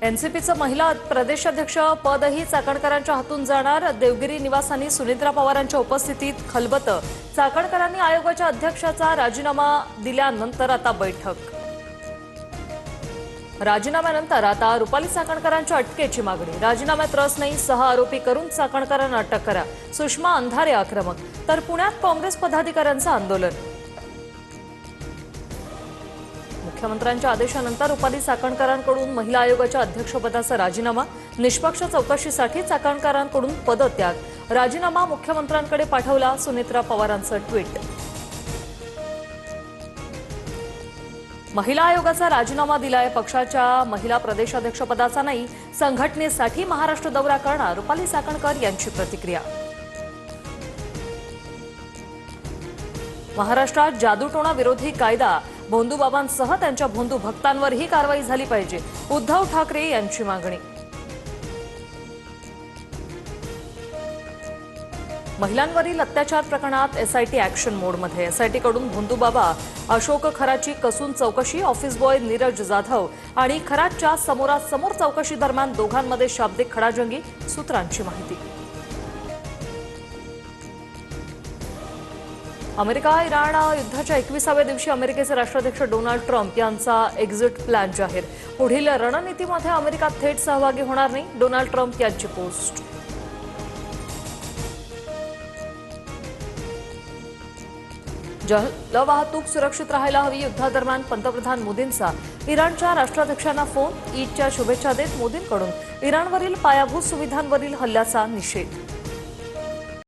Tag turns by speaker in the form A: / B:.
A: एनसीपीचं महिला प्रदेशाध्यक्ष पदही चाकणकरांच्या हातून जाणार। देवगिरी निवासांनी सुनेत्रा पवारांच्या उपस्थितीत खलबतं। चाकणकरांनी आयोगाच्या अध्यक्षाचा राजीनामा दिल्यानंतर आता बैठक। राजीनाम्यानंतर आता रुपाली चाकणकरांच्या अटकेची मागणी। राजीनाम्यात रस नाही, 6 आरोपी करून चाकणकरांना अटक करा। सुषमा अंधारे आक्रमक, तर पुण्यात काँग्रेस पदाधिकाऱ्यांचं आंदोलन। मुख्यमंत्र्यांच्या आदेशानंतर रुपाली चाकणकरांकडून महिला आयोगाच्या अध्यक्षपदाचा राजीनामा। निष्पक्ष चौकशीसाठी चाकणकरांकडून पदत्याग। राजीनामा मुख्यमंत्र्यांकडे पाठवला, सुनेत्रा पवारांचं ट्विट। महिला आयोगाचा राजीनामा दिलाय, पक्षाच्या महिला प्रदेशाध्यक्षपदाचा नाही, संघटनेसाठी महाराष्ट्र दौरा करणार रुपाली चाकणकर यांची प्रतिक्रिया। महाराष्ट्रात जादूटोणा विरोधी कायदा, भोंदूबाबांसह त्यांच्या भोंदू भक्तांवरही कारवाई झाली पाहिजे, उद्धव ठाकरे यांची मागणी। महिलांवरील अत्याचार प्रकरणात एसआयटी ॲक्शन मोडमध्ये। एसआयटीकडून भोंदूबाबा अशोक खराची कसून चौकशी। ऑफिस बॉय नीरज जाधव आणि खराच्या समोरासमोर चौकशी दरम्यान दोघांमध्ये शाब्दिक खडाजंगी, सूत्रांची माहिती। अमेरिका इराण युद्धाच्या 21व्या दिवशी अमेरिकेचे राष्ट्राध्यक्ष डोनाल्ड ट्रम्प यांचा एक्झिट प्लॅन जाहीर। पुढील रणनीतीमध्ये अमेरिका थेट सहभागी होणार नाही, डोनाल्ड ट्रम्प यांची पोस्ट। जलवाहतूक सुरक्षित राहायला हवी, युद्धादरम्यान पंतप्रधान मोदींचा इराणच्या राष्ट्राध्यक्षांना फोन। ईदच्या शुभेच्छा देत मोदींकडून इराणवरील पायाभूत सुविधांवरील हल्ल्याचा निषेध।